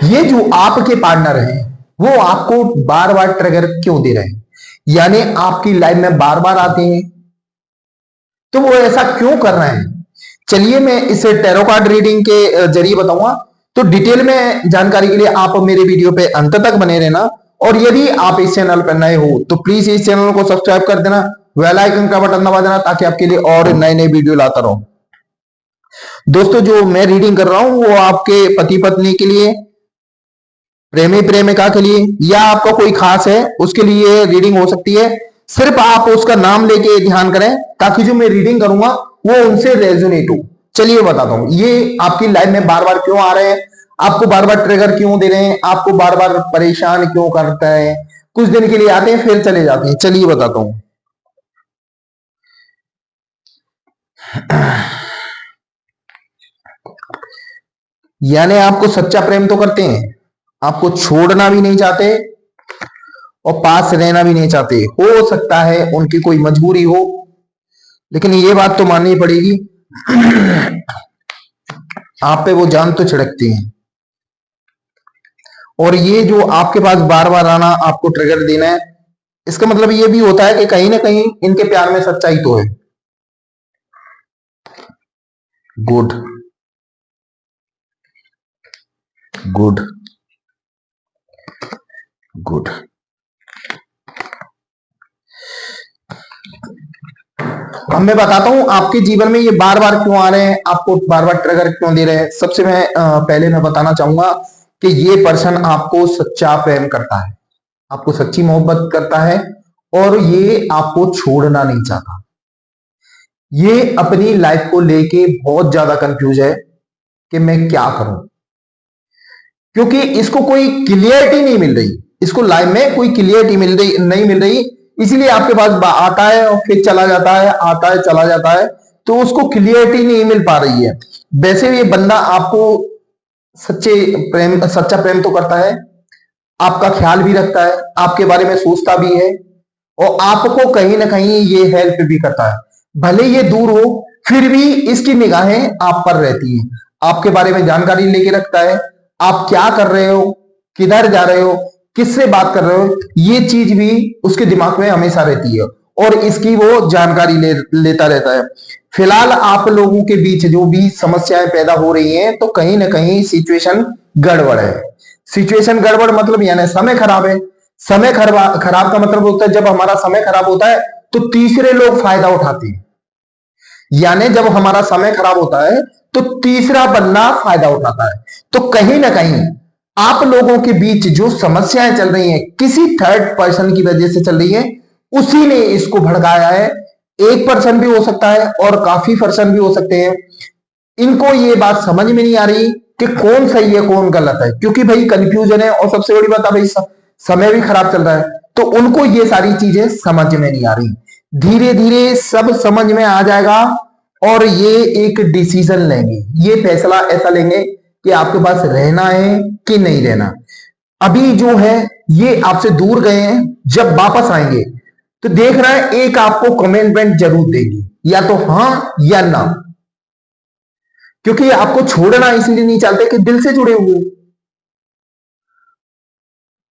ये जो आपके पार्टनर हैं वो आपको बार बार ट्रिगर क्यों दे रहे हैं, यानी आपकी लाइफ में बार बार आते हैं, तो वो ऐसा क्यों कर रहे हैं? चलिए मैं इसे टैरो कार्ड रीडिंग के जरिए बताऊंगा। तो डिटेल में जानकारी के लिए आप मेरे वीडियो पे अंत तक बने रहना। और यदि आप इस चैनल पर नए हो तो प्लीज इस चैनल को सब्सक्राइब कर देना, बेल आइकन का बटन दबा देना, ताकि आपके लिए और नए नए वीडियो लाता रहूं। दोस्तों, जो मैं रीडिंग कर रहा हूं वो आपके पति पत्नी के लिए, प्रेमी प्रेमिका के लिए, या आपका कोई खास है उसके लिए रीडिंग हो सकती है। सिर्फ आप उसका नाम लेके ध्यान करें, ताकि जो मैं रीडिंग करूंगा वो उनसे रेजोनेट हो। चलिए बताता हूं, ये आपकी लाइफ में बार बार क्यों आ रहे हैं, आपको बार बार ट्रिगर क्यों दे रहे हैं, आपको बार बार परेशान क्यों करता है। कुछ दिन के लिए आते हैं फिर चले जाते हैं। चलिए बताता हूं। यानी आपको सच्चा प्रेम तो करते हैं, आपको छोड़ना भी नहीं चाहते और पास रहना भी नहीं चाहते। हो सकता है उनकी कोई मजबूरी हो, लेकिन ये बात तो माननी पड़ेगी, आप पे वो जान तो छिड़कती हैं। और ये जो आपके पास बार बार आना, आपको ट्रिगर देना है, इसका मतलब ये भी होता है कि कहीं ना कहीं इनके प्यार में सच्चाई तो है। Good, good, good. अब मैं बताता हूं आपके जीवन में ये बार बार क्यों आ रहे हैं, आपको बार बार ट्रिगर क्यों दे रहे हैं। सबसे पहले मैं बताना चाहूंगा कि ये पर्सन आपको सच्चा प्रेम करता है, आपको सच्ची मोहब्बत करता है, और ये आपको छोड़ना नहीं चाहता। ये अपनी लाइफ को लेके बहुत ज्यादा कंफ्यूज है कि मैं क्या करूं, क्योंकि इसको कोई क्लियरिटी नहीं मिल रही, इसको लाइफ में कोई क्लियरिटी नहीं मिल रही। इसीलिए आपके पास आता है और फिर चला जाता है, आता है चला जाता है, तो उसको क्लियरिटी नहीं मिल पा रही है। वैसे ये बंदा आपको सच्चा प्रेम तो करता है, आपका ख्याल भी रखता है, आपके बारे में सोचता भी है, और आपको कहीं ना कहीं ये हेल्प भी करता है। भले ये दूर हो, फिर भी इसकी निगाहें आप पर रहती हैं, आपके बारे में जानकारी लेके रखता है। आप क्या कर रहे हो, किधर जा रहे हो, किससे बात कर रहे हो, ये चीज भी उसके दिमाग में हमेशा रहती है, और इसकी वो जानकारी लेता रहता है। फिलहाल आप लोगों के बीच जो भी समस्याएं पैदा हो रही हैं, तो कहीं ना कहीं सिचुएशन गड़बड़ है। सिचुएशन गड़बड़ मतलब यानी समय खराब है। समय खराब खराब का मतलब होता है, जब हमारा समय खराब होता है तो तीसरे लोग फायदा उठाते हैं। यानी जब हमारा समय खराब होता है तो तीसरा बंदा फायदा उठाता है। तो कहीं ना कहीं आप लोगों के बीच जो समस्याएं चल रही हैं, किसी थर्ड पर्सन की वजह से चल रही है, उसी ने इसको भड़काया है। एक पर्सन भी हो सकता है और काफी पर्सन भी हो सकते हैं। इनको ये बात समझ में नहीं आ रही कि कौन सही है कौन गलत है, क्योंकि भाई कंफ्यूजन है, और सबसे बड़ी बात है भाई समय भी खराब चल रहा है, तो उनको ये सारी चीजें समझ में नहीं आ रही। धीरे धीरे सब समझ में आ जाएगा, और ये एक डिसीजन लेंगे, ये फैसला ऐसा लेंगे कि आपके पास रहना है कि नहीं रहना। अभी जो है ये आपसे दूर गए हैं, जब वापस आएंगे तो देख रहा है एक आपको कमिटमेंट जरूर देगी, या तो हाँ या ना, क्योंकि आपको छोड़ना इसलिए नहीं चाहते कि दिल से जुड़े हुए,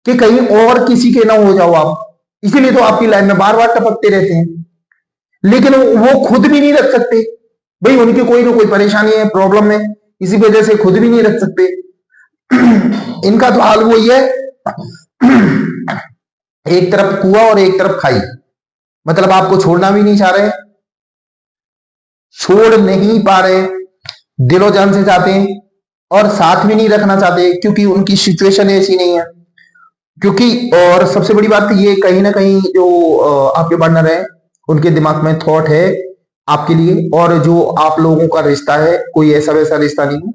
कि कहीं और किसी के ना हो जाओ आप, इसीलिए तो आपकी लाइफ में बार बार टपकते रहते हैं। लेकिन वो खुद भी नहीं रख सकते, भाई उनकी कोई ना कोई परेशानी है, प्रॉब्लम है, इसी वजह से खुद भी नहीं रख सकते। इनका तो हाल वही है, एक तरफ कुआं और एक तरफ खाई। मतलब आपको छोड़ना भी नहीं चाह रहे, छोड़ नहीं पा रहे, दिलो जान से चाहते हैं, और साथ भी नहीं रखना चाहते, क्योंकि उनकी सिचुएशन ऐसी नहीं है। क्योंकि और सबसे बड़ी बात ये, कहीं ना कहीं जो आपके पार्टनर है उनके दिमाग में थॉट है आपके लिए, और जो आप लोगों का रिश्ता है कोई ऐसा वैसा रिश्ता नहीं है,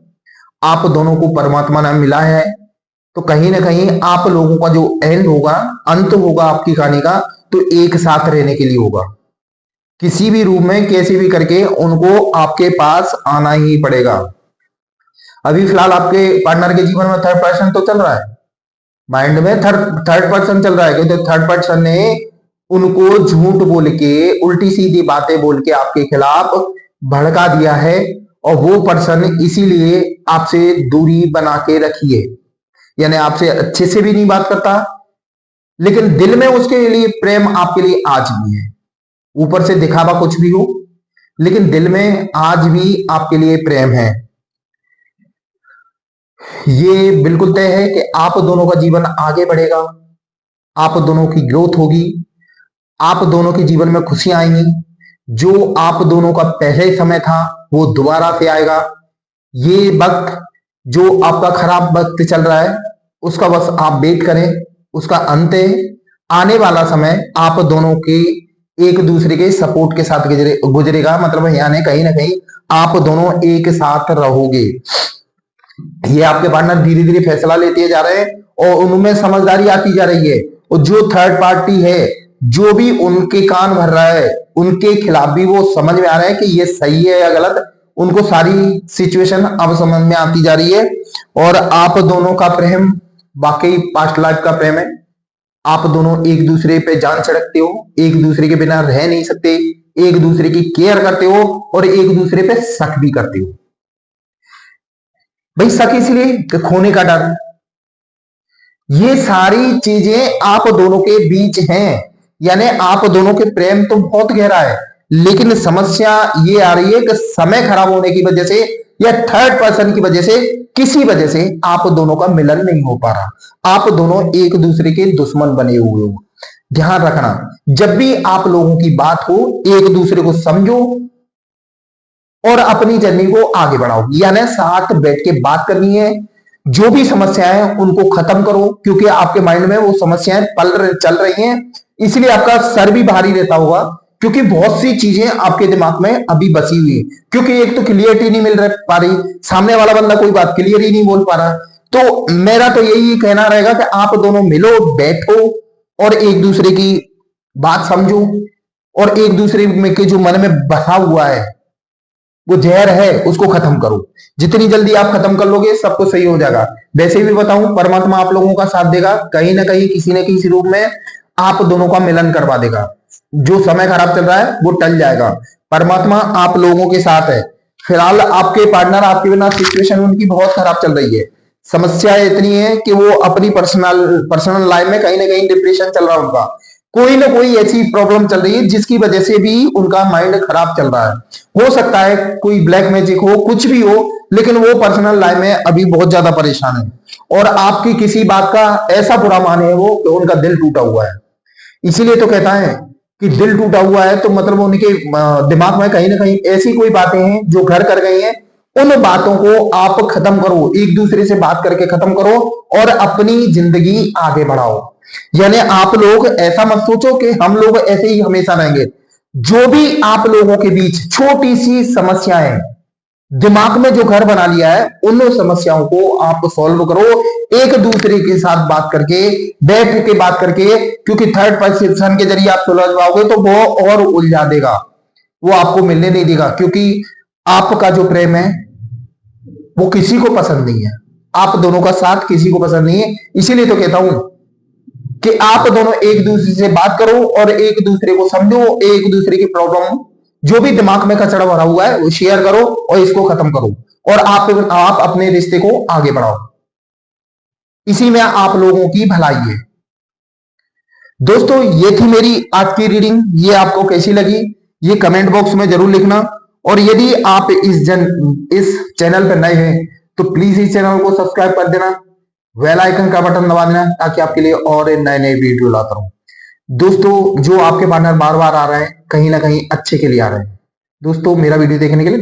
आप दोनों को परमात्मा ने मिला है। तो कहीं ना कहीं आप लोगों का जो एंड होगा, अंत होगा आपकी कहानी का, तो एक साथ रहने के लिए होगा। किसी भी रूप में कैसे भी करके उनको आपके पास आना ही पड़ेगा। अभी फिलहाल आपके पार्टनर के जीवन में थर्ड पर्सन तो चल रहा है, माइंड में थर्ड पर्सन चल रहा है, क्योंकि थर्ड पर्सन ने उनको झूठ बोल के, उल्टी सीधी बातें बोल के आपके खिलाफ भड़का दिया है, और वो पर्सन इसीलिए आपसे दूरी बना के रखी है। यानी आपसे अच्छे से भी नहीं बात करता, लेकिन दिल में उसके लिए प्रेम आपके लिए आज भी है। ऊपर से दिखावा कुछ भी हो, लेकिन दिल में आज भी आपके लिए प्रेम है। ये बिल्कुल तय है कि आप दोनों का जीवन आगे बढ़ेगा, आप दोनों की ग्रोथ होगी, आप दोनों के जीवन में खुशियां आएंगी। जो आप दोनों का पहले समय था वो दोबारा से आएगा। ये वक्त जो आपका खराब वक्त चल रहा है उसका बस आप वेट करें, उसका अंत है। आने वाला समय आप दोनों के एक दूसरे के सपोर्ट के साथ गुजरेगा, मतलब यानी कहीं ना कहीं आप दोनों एक साथ रहोगे। ये आपके पार्टनर धीरे धीरे फैसला लेते जा रहे हैं और उनमें समझदारी आती जा रही है। और जो थर्ड पार्टी है, जो भी उनके कान भर रहा है, उनके खिलाफ भी वो समझ में आ रहा है कि ये सही है या गलत। उनको सारी सिचुएशन अब समझ में आती जा रही है। और आप दोनों का प्रेम वाकई पास्ट लाइफ का प्रेम है। आप दोनों एक दूसरे पे जान छिड़कते हो, एक दूसरे के बिना रह नहीं सकते, एक दूसरे की केयर करते हो और एक दूसरे पे शक भी करते हो। भाई शक इसलिए कि खोने का डर। ये सारी चीजें आप दोनों के बीच हैं, यानी आप दोनों के प्रेम तो बहुत गहरा है, लेकिन समस्या ये आ रही है कि समय खराब होने की वजह से या थर्ड पर्सन की वजह से, किसी वजह से आप दोनों का मिलन नहीं हो पा रहा। आप दोनों एक दूसरे के दुश्मन बने हुए हो। ध्यान रखना, जब भी आप लोगों की बात हो, एक दूसरे को समझो और अपनी जर्नी को आगे बढ़ाओ। यानी साथ बैठ के बात करनी है। जो भी समस्याएं हैं उनको खत्म करो, क्योंकि आपके माइंड में वो समस्याएं चल रही हैं, इसलिए आपका सर भी भारी रहता होगा, क्योंकि बहुत सी चीजें आपके दिमाग में अभी बसी हुई है। क्योंकि एक तो क्लियरिटी नहीं मिल पा रही, सामने वाला बंदा कोई बात क्लियर ही नहीं बोल पा रहा। तो मेरा तो यही कहना रहेगा कि आप दोनों मिलो, बैठो और एक दूसरे की बात समझो और एक दूसरे में के जो मन में बसा हुआ है, वो जहर है, उसको खत्म करो। जितनी जल्दी आप खत्म कर लोगे सब कुछ सही हो जाएगा। वैसे भी बताऊं, परमात्मा आप लोगों का साथ देगा, कहीं ना कहीं किसी न किसी रूप में आप दोनों का मिलन करवा देगा। जो समय खराब चल रहा है वो टल जाएगा। परमात्मा आप लोगों के साथ है। फिलहाल आपके पार्टनर आपके बिना सिचुएशन उनकी बहुत खराब चल रही है। समस्या इतनी है कि वो अपनी पर्सनल लाइफ में कहीं ना कहीं डिप्रेशन चल रहा है उनका। कोई ना कोई ऐसी प्रॉब्लम चल रही है जिसकी वजह से भी उनका माइंड खराब चल रहा है। हो सकता है कोई ब्लैक मैजिक हो, कुछ भी हो, लेकिन वो पर्सनल लाइफ में अभी बहुत ज्यादा परेशान है और आपकी किसी बात का ऐसा बुरा माने है वो कि उनका दिल टूटा हुआ है। इसीलिए तो कहता है कि दिल टूटा हुआ है, तो मतलब उनके दिमाग में कहीं ना कहीं ऐसी कोई बातें हैं जो घर कर गई हैं। उन बातों को आप खत्म करो, एक दूसरे से बात करके खत्म करो और अपनी जिंदगी आगे बढ़ाओ। यानी आप लोग ऐसा मत सोचो कि हम लोग ऐसे ही हमेशा रहेंगे। जो भी आप लोगों के बीच छोटी सी समस्याएं दिमाग में जो घर बना लिया है, उन समस्याओं को आप सॉल्व करो एक दूसरे के साथ बात करके, बैठ के बात करके। क्योंकि थर्ड पर्सन के जरिए आप सुलझ पाओगे तो वो और उलझा देगा, वो आपको मिलने नहीं देगा। क्योंकि आपका जो प्रेम है वो किसी को पसंद नहीं है, आप दोनों का साथ किसी को पसंद नहीं है। इसीलिए तो कहता हूं कि आप दोनों एक दूसरे से बात करो और एक दूसरे को समझो, एक दूसरे की प्रॉब्लम जो भी दिमाग में कचरा भरा हुआ है वो शेयर करो और इसको खत्म करो और आप अपने रिश्ते को आगे बढ़ाओ। इसी में आप लोगों की भलाई है। दोस्तों ये थी मेरी आज की रीडिंग। ये आपको कैसी लगी ये कमेंट बॉक्स में जरूर लिखना। और यदि आप इस चैनल पर नए हैं तो प्लीज इस चैनल को सब्सक्राइब कर देना, बेल आइकन का बटन दबा देना, ताकि आपके लिए और नए नए वीडियो लाता रहूं। दोस्तों जो आपके पार्टनर बार बार आ रहे हैं, कहीं ना कहीं अच्छे के लिए आ रहे हैं। दोस्तों मेरा वीडियो देखने के लिए